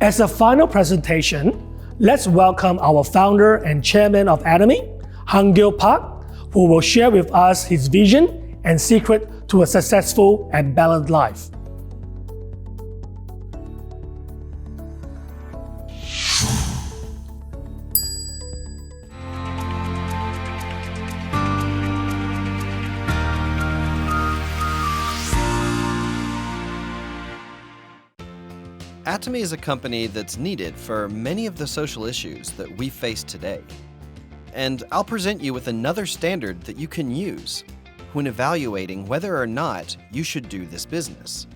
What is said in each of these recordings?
As a final presentation, let's welcome our founder and chairman of Atomy, Gill, who will share with us his vision and secret to a successful and balanced life. Atomy is a company that's needed for many of the social issues that we face today. And I'll present you with another standard that you can use when evaluating whether or not you should do this business.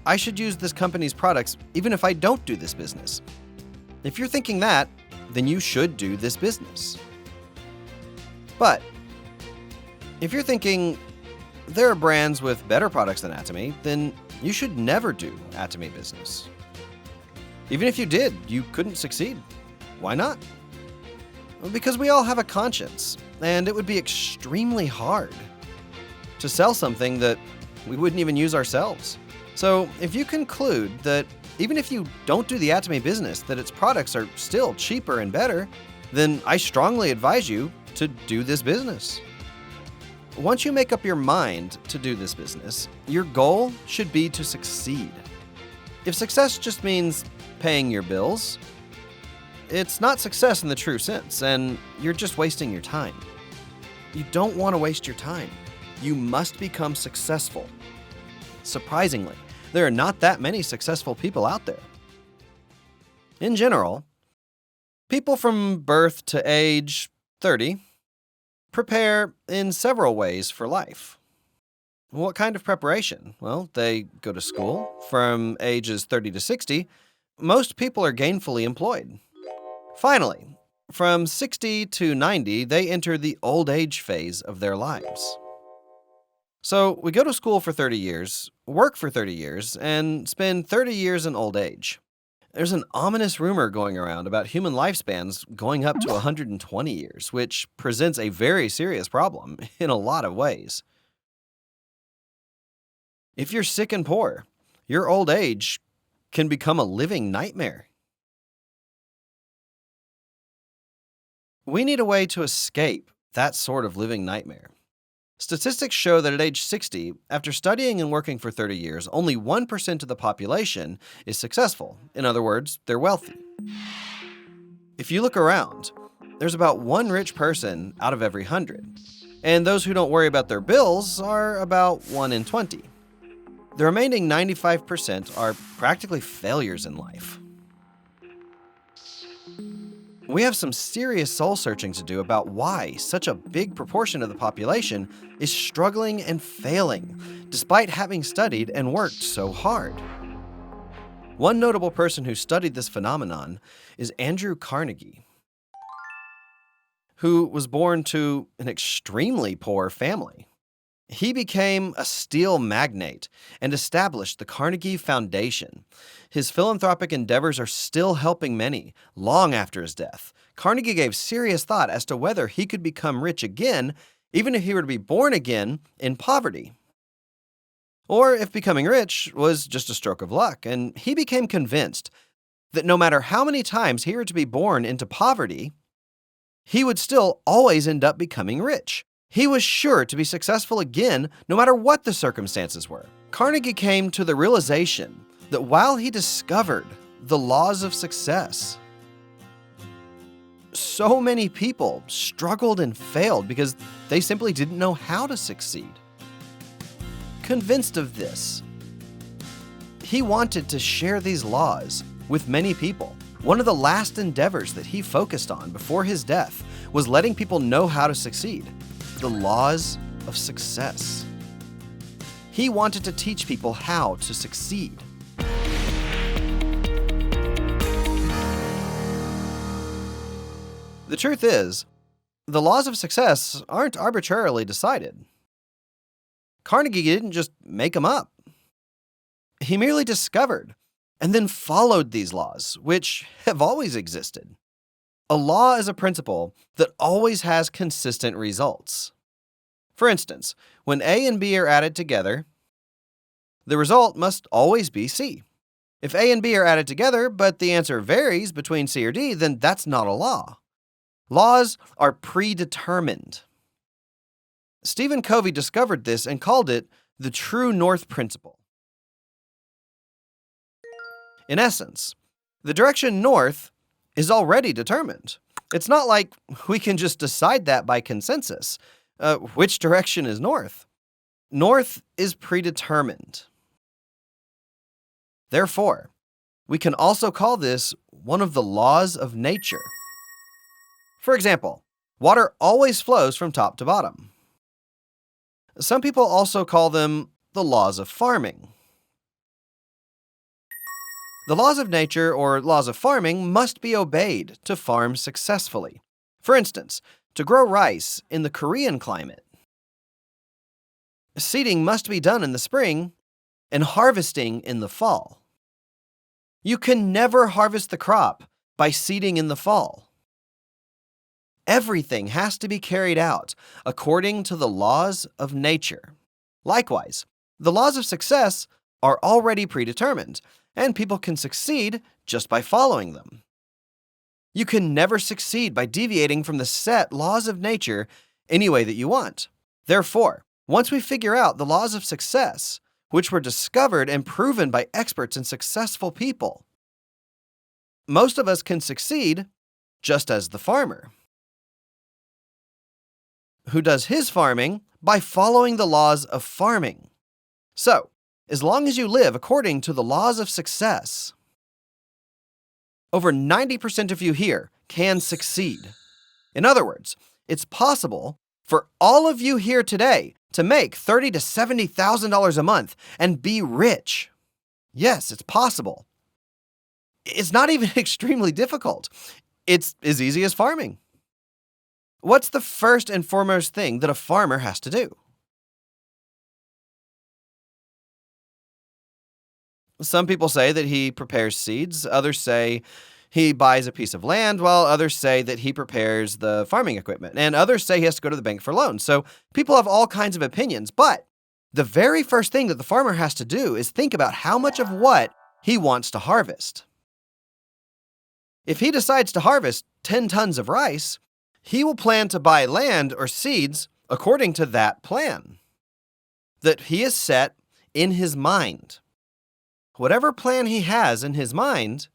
I should use this company's products even if I don't do this business. If you're thinking that, then you should do this business. But if you're thinking there are brands with better products than Atomy, then you should never do Atomy business. Even if you did, you couldn't succeed. Why not? Well, because we all have a conscience, and it would be extremely hard to sell something that we wouldn't even use ourselves. So if you conclude that even if you don't do the Atomy business, that its products are still cheaper and better, then I strongly advise you to do this business. Once you make up your mind to do this business, your goal should be to succeed. If success just means paying your bills, it's not success in the true sense, and you're just wasting your time. You don't want to waste your time. You must become successful. Surprisingly, there are not that many successful people out there. In general, people from birth to age 30 prepare in several ways for life. What kind of preparation? Well, they go to school. From ages 30 to 60, most people are gainfully employed. Finally, from 60 to 90, they enter the old age phase of their lives. So we go to school for 30 years, work for 30 years, and spend 30 years in old age. There's an ominous rumor going around about human lifespans going up to 120 years, which presents a very serious problem in a lot of ways. If you're sick and poor, your old age can become a living nightmare. We need a way to escape that sort of living nightmare. Statistics show that at age 60, after studying and working for 30 years, only 1% of the population is successful. In other words, they're wealthy. If you look around, there's about one rich person out of every 100. And those who don't worry about their bills are about 1 in 20. The remaining 95% are practically failures in life. We have some serious soul-searching to do about why such a big proportion of the population is struggling and failing, despite having studied and worked so hard. One notable person who studied this phenomenon is Andrew Carnegie, who was born to an extremely poor family. He became a steel magnate and established the Carnegie Foundation. His philanthropic endeavors are still helping many, long after his death. Carnegie gave serious thought as to whether he could become rich again, even if he were to be born again in poverty. Or if becoming rich was just a stroke of luck, and he became convinced that no matter how many times he were to be born into poverty, he would still always end up becoming rich. He was sure to be successful again, no matter what the circumstances were. Carnegie came to the realization that while he discovered the laws of success, so many people struggled and failed because they simply didn't know how to succeed. Convinced of this, he wanted to share these laws with many people. One of the last endeavors that he focused on before his death was letting people know how to succeed. The laws of success. He wanted to teach people how to succeed. The truth is, the laws of success aren't arbitrarily decided. Carnegie didn't just make them up. He merely discovered and then followed these laws, which have always existed. A law is a principle that always has consistent results. For instance, when A and B are added together, the result must always be C. If A and B are added together, but the answer varies between C or D, then that's not a law. Laws are predetermined. Stephen Covey discovered this and called it the true north principle. In essence, the direction north is already determined. It's not like we can just decide that by consensus. Which direction is north? North is predetermined. Therefore, we can also call this one of the laws of nature. For example, water always flows from top to bottom. Some people also call them the laws of farming. The laws of nature or laws of farming must be obeyed to farm successfully. For instance, to grow rice in the Korean climate, seeding must be done in the spring and harvesting in the fall. You can never harvest the crop by seeding in the fall. Everything has to be carried out according to the laws of nature. Likewise, the laws of success are already predetermined, and people can succeed just by following them. You can never succeed by deviating from the set laws of nature any way that you want. Therefore, once we figure out the laws of success, which were discovered and proven by experts and successful people, most of us can succeed just as the farmer, who does his farming by following the laws of farming. So, as long as you live according to the laws of success, over 90% of you here can succeed. In other words, it's possible for all of you here today to make $30,000 to $70,000 a month and be rich. Yes, it's possible. It's not even extremely difficult. It's as easy as farming. What's the first and foremost thing that a farmer has to do? Some people say that he prepares seeds, others say he buys a piece of land, while others say that he prepares the farming equipment, and others say he has to go to the bank for loans. So people have all kinds of opinions, but the very first thing that the farmer has to do is think about how much of what he wants to harvest. If he decides to harvest 10 tons of rice, he will plan to buy land or seeds according to that plan that he has set in his mind. Whatever plan he has in his mind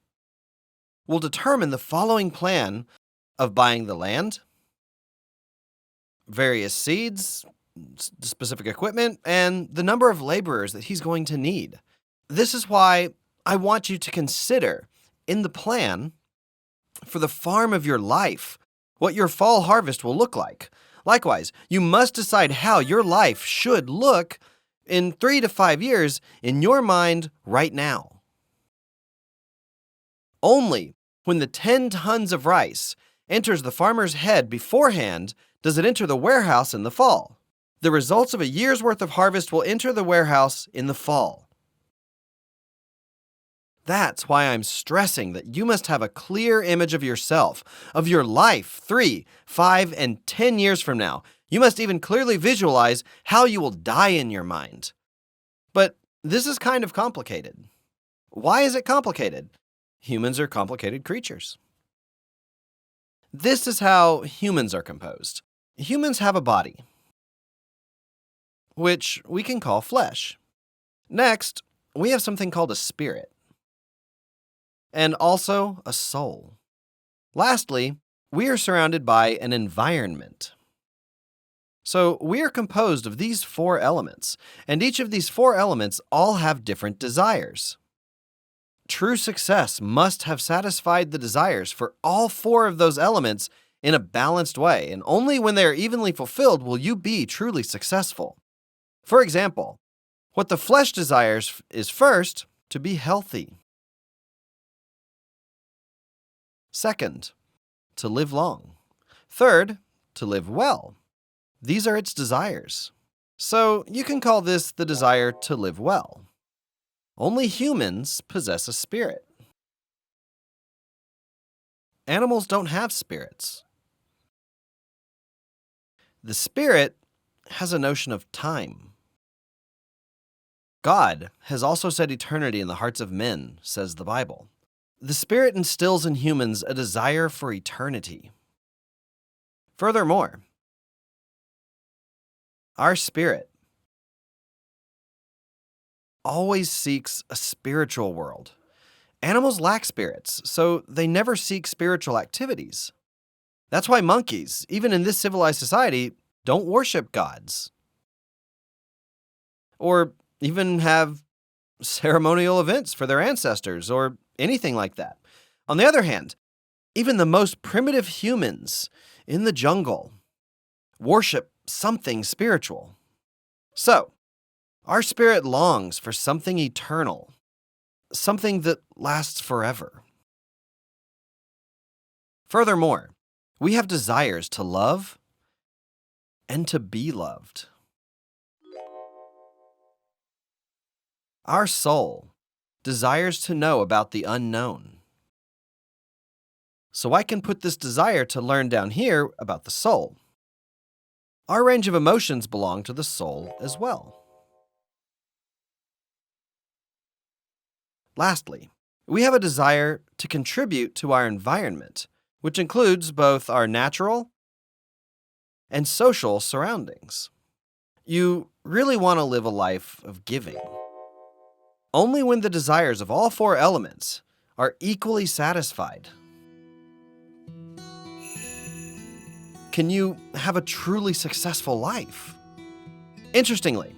will determine the following plan of buying the land, various seeds, specific equipment, and the number of laborers that he's going to need. This is why I want you to consider in the plan for the farm of your life what your fall harvest will look like. Likewise, you must decide how your life should look in 3 to 5 years in your mind right now. Only when the 10 tons of rice enters the farmer's head beforehand does it enter the warehouse in the fall. The results of a year's worth of harvest will enter the warehouse in the fall. That's why I'm stressing that you must have a clear image of yourself, of your life 3, 5, and 10 years from now. You must even clearly visualize how you will die in your mind. But this is kind of complicated. Why is it complicated? Humans are complicated creatures. This is how humans are composed. Humans have a body, which we can call flesh. Next, we have something called a spirit, and also a soul. Lastly, we are surrounded by an environment. So we are composed of these 4 elements, and each of these 4 elements all have different desires. True success must have satisfied the desires for all 4 of those elements in a balanced way, and only when they are evenly fulfilled will you be truly successful. For example, what the flesh desires is first, to be healthy. Second, to live long. Third, to live well. These are its desires. So you can call this the desire to live well. Only humans possess a spirit. Animals don't have spirits. The spirit has a notion of time. God has also set eternity in the hearts of men, says the Bible. The Spirit instills in humans a desire for eternity. Furthermore, our spirit always seeks a spiritual world. Animals lack spirits, so they never seek spiritual activities. That's why monkeys, even in this civilized society, don't worship gods. Or even have ceremonial events for their ancestors or anything like that. On the other hand, even the most primitive humans in the jungle worship something spiritual. So, our spirit longs for something eternal, something that lasts forever. Furthermore, we have desires to love and to be loved. Our soul desires to know about the unknown. So I can put this desire to learn down here about the soul. Our range of emotions belong to the soul as well. Lastly, we have a desire to contribute to our environment, which includes both our natural and social surroundings. You really want to live a life of giving. Only when the desires of all four elements are equally satisfied can you have a truly successful life. Interestingly,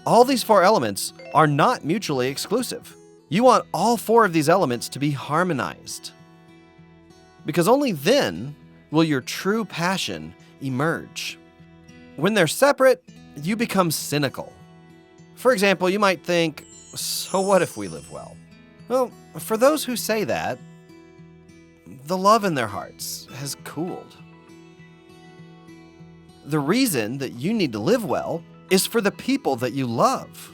all these four elements are not mutually exclusive. You want all four of these elements to be harmonized, because only then will your true passion emerge. When they're separate, you become cynical. For example, you might think, so what if we live well? Well, for those who say that, the love in their hearts has cooled. The reason that you need to live well is for the people that you love.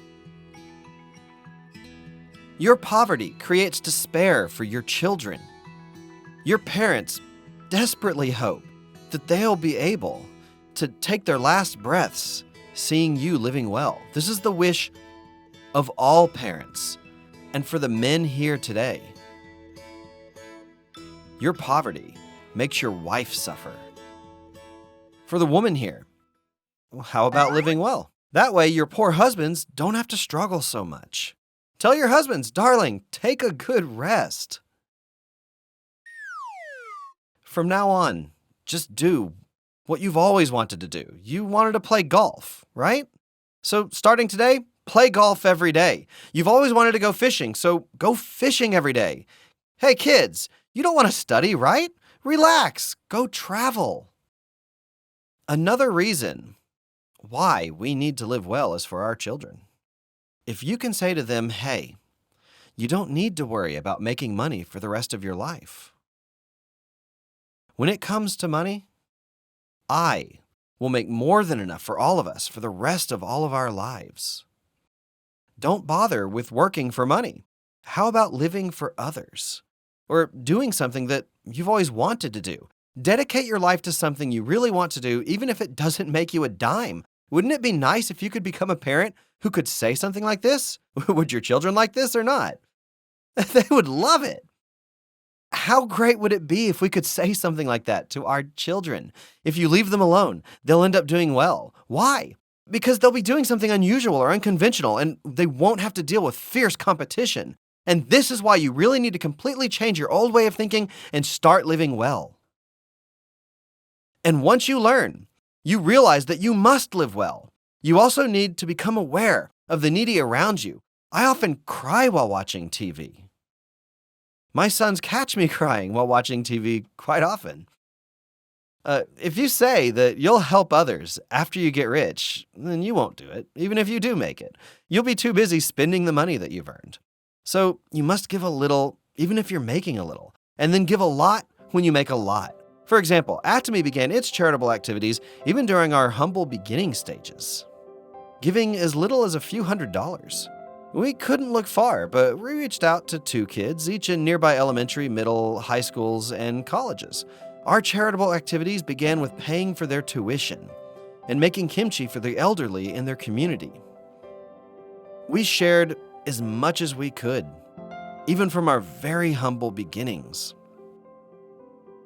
Your poverty creates despair for your children. Your parents desperately hope that they'll be able to take their last breaths seeing you living well. This is the wish of all parents, and for the men here today. Your poverty makes your wife suffer. For the woman here, well, how about living well? That way your poor husbands don't have to struggle so much. Tell your husbands, darling, take a good rest. From now on, just do what you've always wanted to do. You wanted to play golf, right? So starting today, play golf every day. You've always wanted to go fishing, so go fishing every day. Hey kids, you don't want to study, right? Relax, go travel. Another reason why we need to live well is for our children. If you can say to them, hey, you don't need to worry about making money for the rest of your life. When it comes to money, I will make more than enough for all of us for the rest of all of our lives. Don't bother with working for money. How about living for others? Or doing something that you've always wanted to do? Dedicate your life to something you really want to do, even if it doesn't make you a dime. Wouldn't it be nice if you could become a parent who could say something like this? Would your children like this or not? They would love it. How great would it be if we could say something like that to our children? If you leave them alone, they'll end up doing well. Why? Because they'll be doing something unusual or unconventional, and they won't have to deal with fierce competition. And this is why you really need to completely change your old way of thinking and start living well. And once you learn, you realize that you must live well. You also need to become aware of the needy around you. I often cry while watching TV. My sons catch me crying while watching TV quite often. If you say that you'll help others after you get rich, then you won't do it, even if you do make it. You'll be too busy spending the money that you've earned. So you must give a little, even if you're making a little, and then give a lot when you make a lot. For example, Atomy began its charitable activities even during our humble beginning stages, giving as little as a few $100s. We couldn't look far, but we reached out to 2 kids, each in nearby elementary, middle, high schools, and colleges. Our charitable activities began with paying for their tuition and making kimchi for the elderly in their community. We shared as much as we could, even from our very humble beginnings.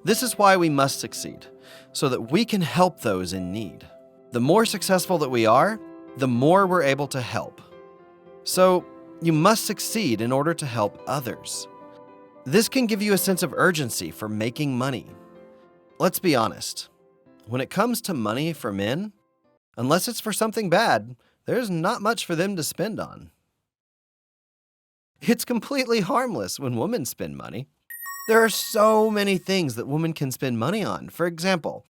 This is why we must succeed, so that we can help those in need. The more successful that we are, the more we're able to help. So, you must succeed in order to help others. This can give you a sense of urgency for making money. Let's be honest. When it comes to money for men, unless it's for something bad, there's not much for them to spend on. It's completely harmless when women spend money. There are so many things that women can spend money on. For example,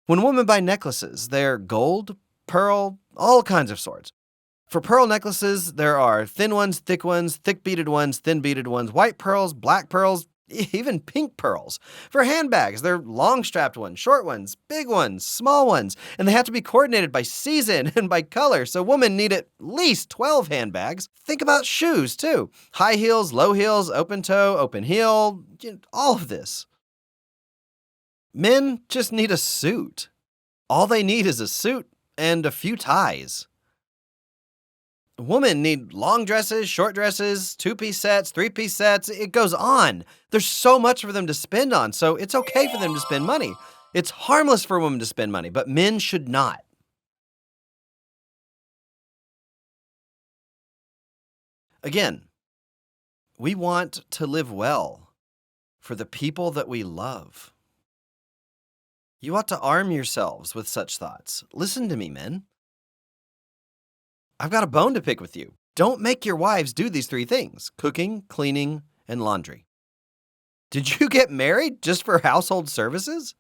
when women buy necklaces, they're gold, pearl, all kinds of sorts. For pearl necklaces, there are thin ones, thick beaded ones, thin beaded ones, white pearls, black pearls, even pink pearls. For handbags, they're long-strapped ones, short ones, big ones, small ones, and they have to be coordinated by season and by color, so women need at least 12 handbags. Think about shoes, too. High heels, low heels, open toe, open heel, all of this. Men just need a suit. All they need is a suit and a few ties. Women need long dresses, short dresses, two-piece sets, three-piece sets. It goes on. There's so much for them to spend on, so it's okay for them to spend money. It's harmless for women to spend money, but men should not. Again, we want to live well for the people that we love. You ought to arm yourselves with such thoughts. Listen to me, men. I've got a bone to pick with you. Don't make your wives do these 3 things: cooking, cleaning, and laundry. Did you get married just for household services?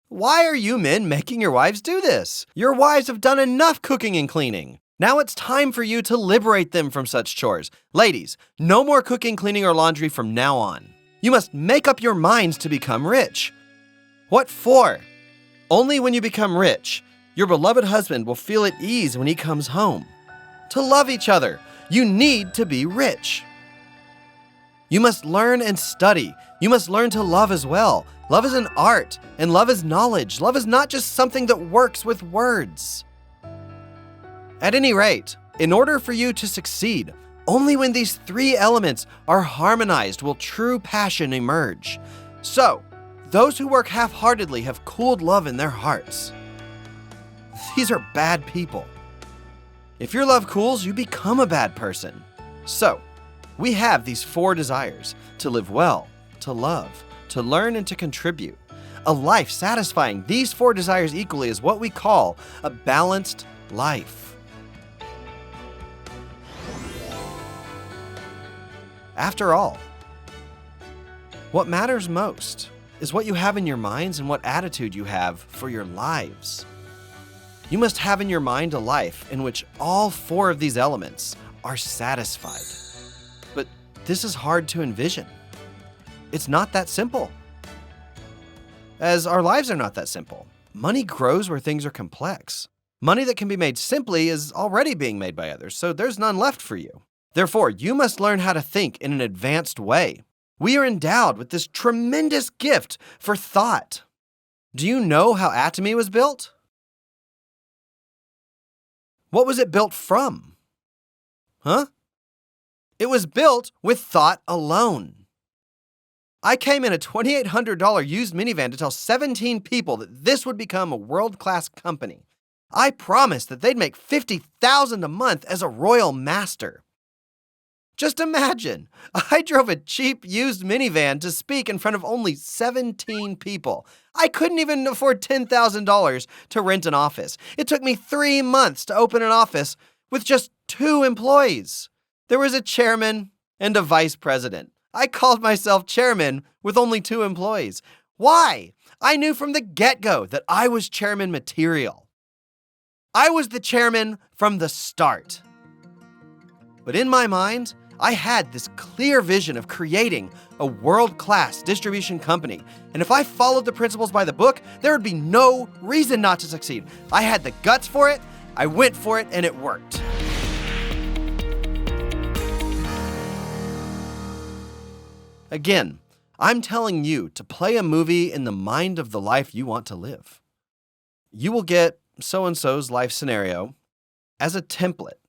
Why are you men making your wives do this? Your wives have done enough cooking and cleaning. Now it's time for you to liberate them from such chores. Ladies, no more cooking, cleaning, or laundry from now on. You must make up your minds to become rich. What for? Only when you become rich, your beloved husband will feel at ease when he comes home. To love each other, you need to be rich. You must learn and study. You must learn to love as well. Love is an art, and love is knowledge. Love is not just something that works with words. At any rate, in order for you to succeed, only when these 3 elements are harmonized will true passion emerge. So, those who work half-heartedly have cooled love in their hearts. These are bad people. If your love cools, you become a bad person. So, we have these 4 desires: to live well, to love, to learn, and to contribute. A life satisfying these 4 desires equally is what we call a balanced life. After all, what matters most is what you have in your minds and what attitude you have for your lives. You must have in your mind a life in which all 4 of these elements are satisfied. But this is hard to envision. It's not that simple. As our lives are not that simple. Money grows where things are complex. Money that can be made simply is already being made by others, so there's none left for you. Therefore, you must learn how to think in an advanced way. We are endowed with this tremendous gift for thought. Do you know how atomy was built? What was it built from? Huh? It was built with thought alone. I came in a $2,800 used minivan to tell 17 people that this would become a world-class company. I promised that they'd make $50,000 a month as a royal master. Just imagine, I drove a cheap used minivan to speak in front of only 17 people. I couldn't even afford $10,000 to rent an office. It took me 3 months to open an office with just 2 employees. There was a chairman and a vice president. I called myself chairman with only 2 employees. Why? I knew from the get-go that I was chairman material. I was the chairman from the start. But in my mind, I had this clear vision of creating a world-class distribution company. And if I followed the principles by the book, there would be no reason not to succeed. I had the guts for it, I went for it, and it worked. Again, I'm telling you to play a movie in the mind of the life you want to live. You will get so-and-so's life scenario as a template.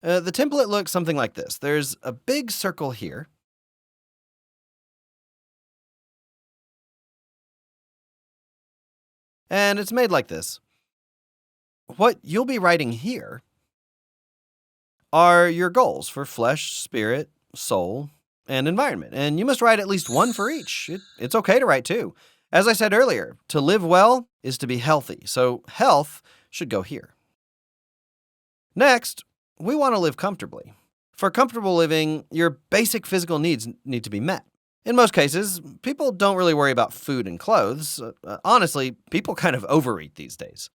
The template looks something like this. There's a big circle here. And it's made like this. What you'll be writing here are your goals for flesh, spirit, soul, and environment. And you must write at least one for each. It's okay to write two. As I said earlier, to live well is to be healthy. So health should go here. Next, we want to live comfortably. For comfortable living, your basic physical needs need to be met. In most cases, people don't really worry about food and clothes. Honestly, people kind of overeat these days.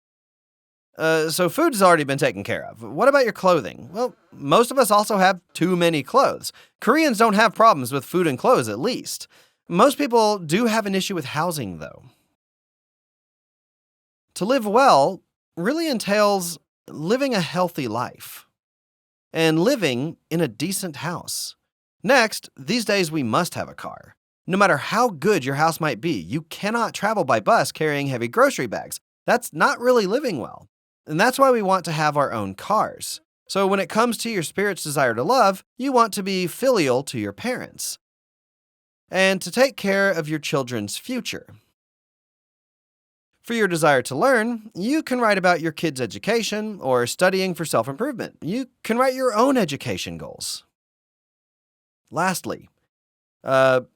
So food has already been taken care of. What about your clothing? Well, most of us also have too many clothes. Koreans don't have problems with food and clothes, at least. Most people do have an issue with housing, though. To live well really entails living a healthy life and living in a decent house. Next, these days we must have a car. No matter how good your house might be, you cannot travel by bus carrying heavy grocery bags. That's not really living well. And that's why we want to have our own cars. So when it comes to your spirit's desire to love, you want to be filial to your parents and to take care of your children's future. For your desire to learn, you can write about your kids' education or studying for self-improvement. You can write your own education goals. Lastly, for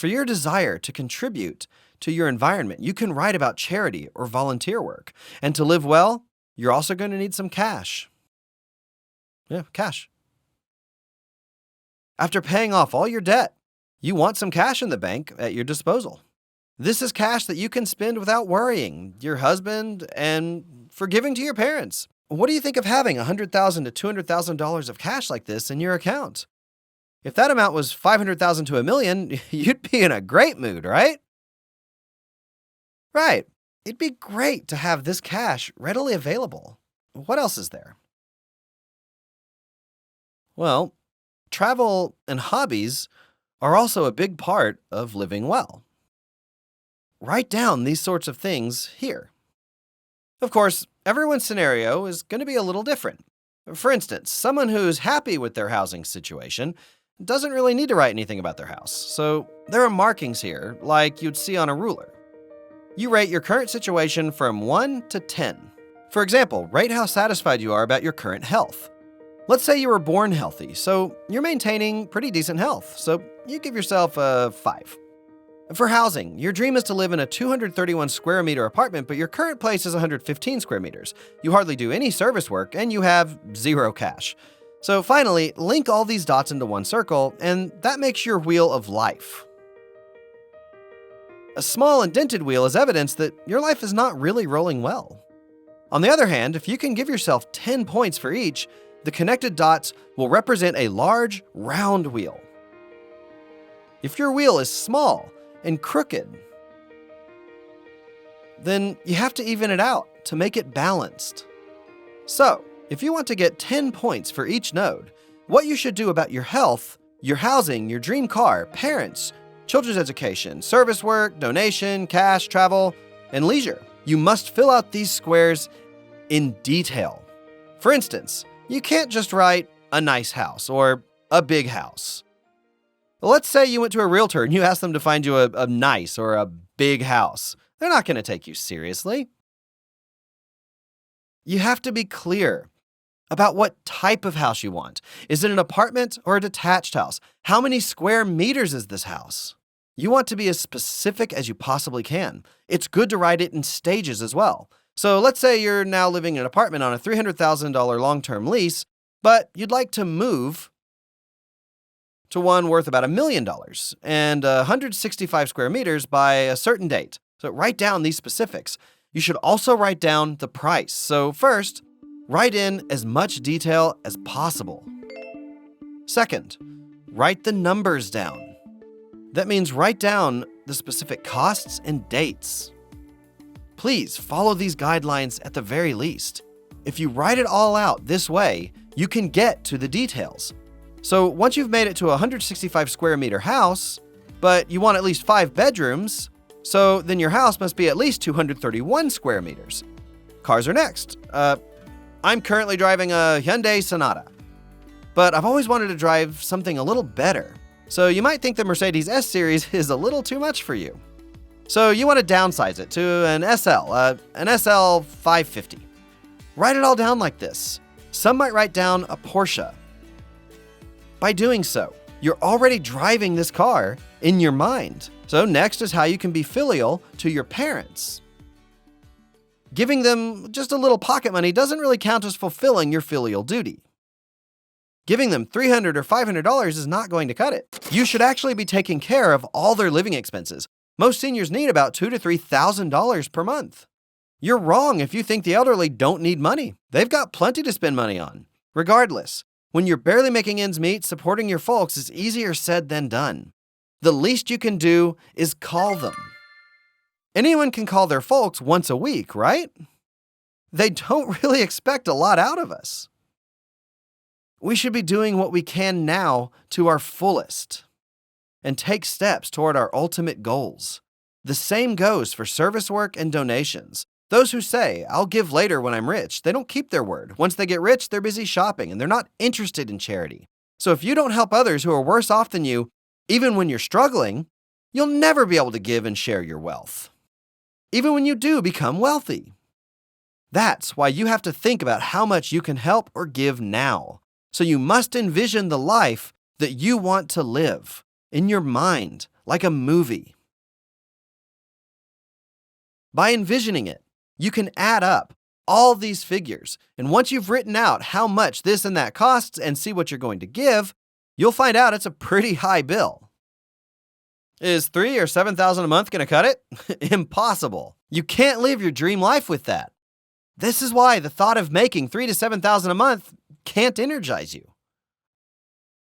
your desire to contribute to your environment, you can write about charity or volunteer work. And to live well, you're also going to need some cash. Yeah, cash. After paying off all your debt, you want some cash in the bank at your disposal. This is cash that you can spend without worrying your husband and for giving to your parents. What do you think of having $100,000 to $200,000 of cash like this in your account? If that amount was $500,000 to $1 million, you'd be in a great mood, right? Right. It'd be great to have this cash readily available. What else is there? Well, travel and hobbies are also a big part of living well. Write down these sorts of things here. Of course, everyone's scenario is going to be a little different. For instance, someone who's happy with their housing situation doesn't really need to write anything about their house. So there are markings here, like you'd see on a ruler. You rate your current situation from 1 to 10. For example, rate how satisfied you are about your current health. Let's say you were born healthy, so you're maintaining pretty decent health, so you give yourself a 5. For housing, your dream is to live in a 231 square meter apartment, but your current place is 115 square meters. You hardly do any service work, and you have 0 cash. So finally, link all these dots into one circle, and that makes your wheel of life. A small indented wheel is evidence that your life is not really rolling well. On the other hand, if you can give yourself 10 points for each, the connected dots will represent a large, round wheel. If your wheel is small and crooked, then you have to even it out to make it balanced. So, if you want to get 10 points for each node, what you should do about your health, your housing, your dream car, parents, children's education, service work, donation, cash, travel, and leisure. You must fill out these squares in detail. For instance, you can't just write a nice house or a big house. Let's say you went to a realtor and you asked them to find you a nice or a big house. They're not going to take you seriously. You have to be clear about what type of house you want. Is it an apartment or a detached house? How many square meters is this house? You want to be as specific as you possibly can. It's good to write it in stages as well. So let's say you're now living in an apartment on a $300,000 long-term lease, but you'd like to move to one worth about $1 million and 165 square meters by a certain date. So write down these specifics. You should also write down the price. So first, write in as much detail as possible. Second, write the numbers down. That means write down the specific costs and dates. Please follow these guidelines at the very least. If you write it all out this way, you can get to the details. So once you've made it to a 165 square meter house, but you want at least 5 bedrooms, so then your house must be at least 231 square meters. Cars are next. I'm currently driving a Hyundai Sonata. but I've always wanted to drive something a little better. So you might think the Mercedes S-Series is a little too much for you. So you want to downsize it to an SL 550. Write it all down like this. Some might write down a Porsche. By doing so, you're already driving this car in your mind. So next is how you can be filial to your parents. Giving them just a little pocket money doesn't really count as fulfilling your filial duty. Giving them $300 or $500 is not going to cut it. You should actually be taking care of all their living expenses. Most seniors need about $2,000 to $3,000 per month. You're wrong if you think the elderly don't need money. They've got plenty to spend money on. Regardless, when you're barely making ends meet, supporting your folks is easier said than done. The least you can do is call them. Anyone can call their folks once a week, right? They don't really expect a lot out of us. We should be doing what we can now to our fullest and take steps toward our ultimate goals. The same goes for service work and donations. Those who say, "I'll give later when I'm rich," they don't keep their word. Once they get rich, they're busy shopping and they're not interested in charity. So if you don't help others who are worse off than you, even when you're struggling, you'll never be able to give and share your wealth. Even when you do become wealthy. That's why you have to think about how much you can help or give now. So you must envision the life that you want to live in your mind, like a movie. By envisioning it, you can add up all these figures. And once you've written out how much this and that costs and see what you're going to give, you'll find out it's a pretty high bill. Is $3,000 or $7,000 a month going to cut it? Impossible. You can't live your dream life with that. This is why the thought of making $3,000 to $7,000 a month can't energize you.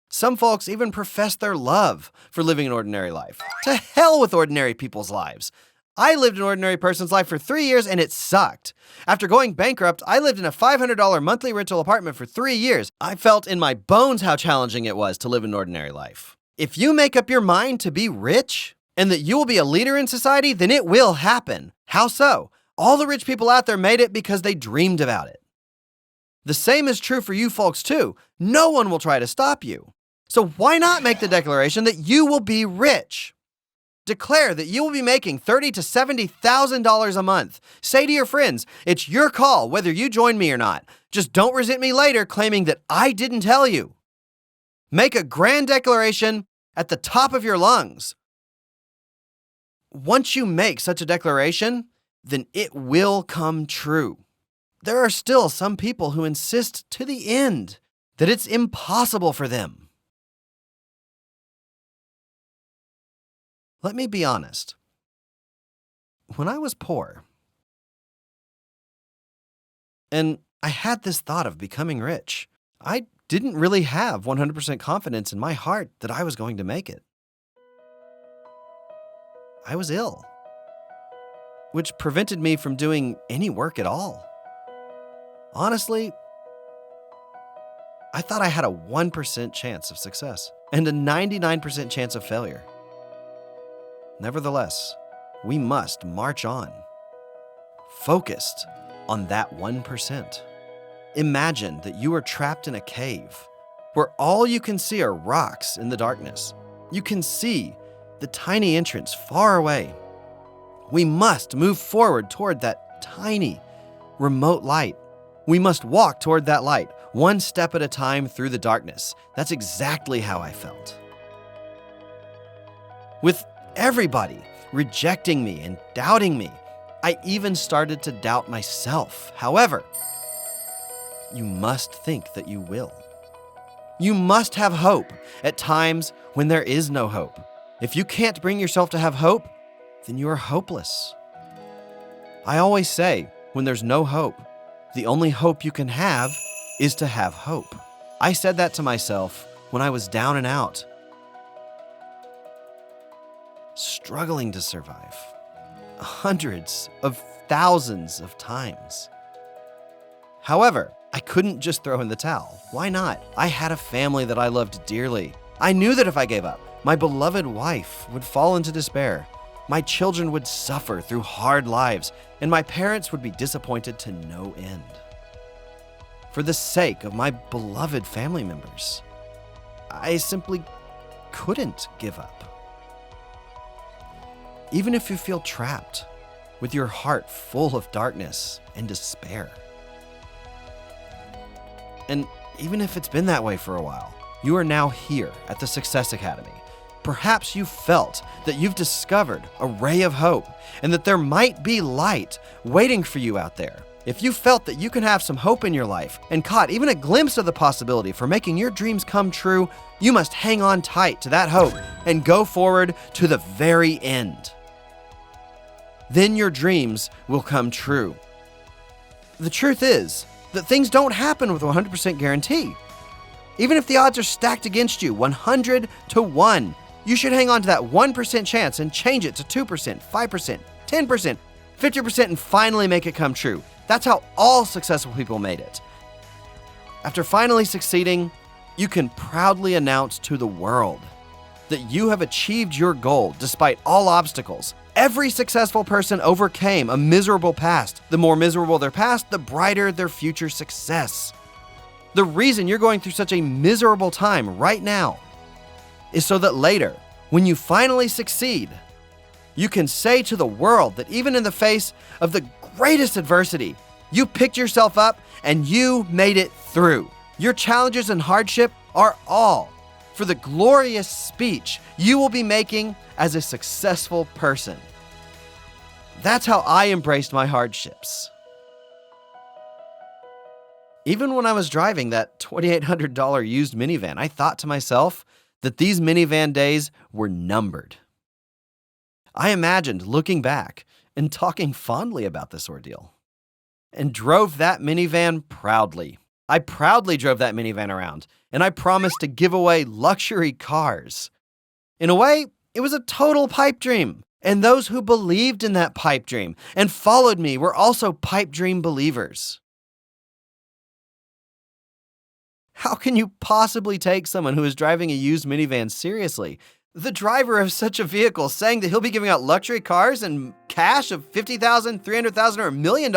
Some folks even profess their love for living an ordinary life. To hell with ordinary people's lives. I lived an ordinary person's life for 3 years and it sucked. After going bankrupt, I lived in a $500 monthly rental apartment for 3 years. I felt in my bones how challenging it was to live an ordinary life. If you make up your mind to be rich and that you will be a leader in society, then it will happen. How so? All the rich people out there made it because they dreamed about it. The same is true for you folks too. No one will try to stop you. So why not make the declaration that you will be rich? Declare that you will be making $30,000 to $70,000 a month. Say to your friends, it's your call whether you join me or not. Just don't resent me later claiming that I didn't tell you. Make a grand declaration at the top of your lungs. Once you make such a declaration, then it will come true. There are still some people who insist to the end that it's impossible for them. Let me be honest. When I was poor, and I had this thought of becoming rich, I didn't really have 100% confidence in my heart that I was going to make it. I was ill, which prevented me from doing any work at all. Honestly, I thought I had a 1% chance of success and a 99% chance of failure. Nevertheless, we must march on, focused on that 1%. Imagine that you are trapped in a cave where all you can see are rocks in the darkness. You can see the tiny entrance far away. We must move forward toward that tiny, remote light. We must walk toward that light, one step at a time through the darkness. That's exactly how I felt. With everybody rejecting me and doubting me, I even started to doubt myself. However, you must think that you will. You must have hope at times when there is no hope. If you can't bring yourself to have hope, then you are hopeless. I always say, when there's no hope, the only hope you can have is to have hope. I said that to myself when I was down and out, struggling to survive, hundreds of thousands of times. However, I couldn't just throw in the towel. Why not? I had a family that I loved dearly. I knew that if I gave up, my beloved wife would fall into despair. My children would suffer through hard lives, and my parents would be disappointed to no end. for the sake of my beloved family members. I simply couldn't give up. Even if you feel trapped, with your heart full of darkness and despair. And even if it's been that way for a while, you are now here at the Success Academy. Perhaps you felt that you've discovered a ray of hope and that there might be light waiting for you out there. If you felt that you can have some hope in your life and caught even a glimpse of the possibility for making your dreams come true, you must hang on tight to that hope and go forward to the very end. Then your dreams will come true. The truth is that things don't happen with 100% guarantee. Even if the odds are stacked against you 100 to 1, you should hang on to that 1% chance and change it to 2%, 5%, 10%, 50%, and finally make it come true. That's how all successful people made it. After finally succeeding, you can proudly announce to the world that you have achieved your goal despite all obstacles. Every successful person overcame a miserable past. The more miserable their past, the brighter their future success. The reason you're going through such a miserable time right now is so that later, when you finally succeed, you can say to the world that even in the face of the greatest adversity, you picked yourself up and you made it through. Your challenges and hardship are all for the glorious speech you will be making as a successful person. That's how I embraced my hardships. Even when I was driving that $2,800 used minivan, I thought to myself that these minivan days were numbered. I imagined looking back and talking fondly about this ordeal, and drove that minivan proudly. I proudly drove that minivan around, and I promised to give away luxury cars. In a way, it was a total pipe dream, and those who believed in that pipe dream and followed me were also pipe dream believers. How can you possibly take someone who is driving a used minivan seriously? The driver of such a vehicle saying that he'll be giving out luxury cars and cash of $50,000, $300,000, or $1 million?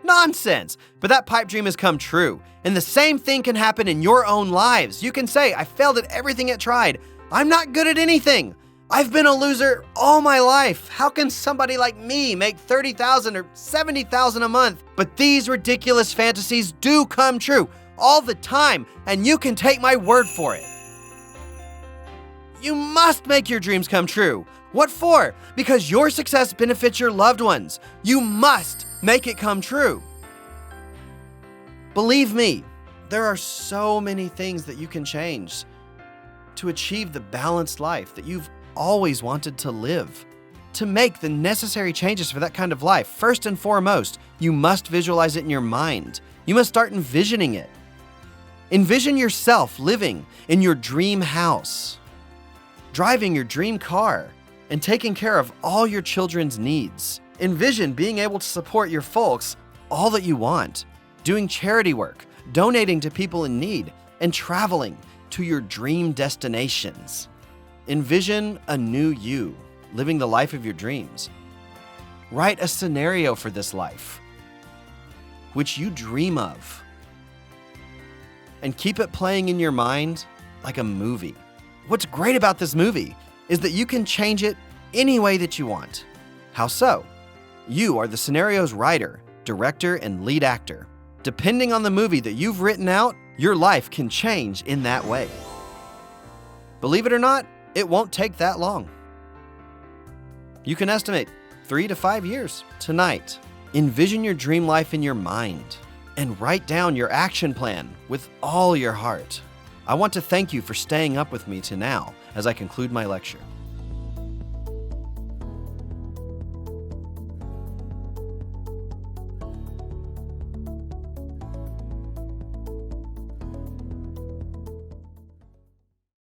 Nonsense! But that pipe dream has come true. And the same thing can happen in your own lives. You can say, I failed at everything it tried. I'm not good at anything. I've been a loser all my life. How can somebody like me make $30,000 or $70,000 a month? But these ridiculous fantasies do come true all the time, and you can take my word for it. You must make your dreams come true. What for? Because your success benefits your loved ones. You must make it come true. Believe me, there are so many things that you can change to achieve the balanced life that you've always wanted to live. To make the necessary changes for that kind of life, first and foremost, you must visualize it in your mind. You must start envisioning it. Envision yourself living in your dream house, driving your dream car, and taking care of all your children's needs. Envision being able to support your folks all that you want, doing charity work, donating to people in need, and traveling to your dream destinations. Envision a new you, living the life of your dreams. Write a scenario for this life, which you dream of, and keep it playing in your mind like a movie. What's great about this movie is that you can change it any way that you want. How so? You are the scenario's writer, director, and lead actor. Depending on the movie that you've written out, your life can change in that way. Believe it or not, it won't take that long. You can estimate 3 to 5 years. Tonight, envision your dream life in your mind and write down your action plan with all your heart. I want to thank you for staying up with me to now as I conclude my lecture.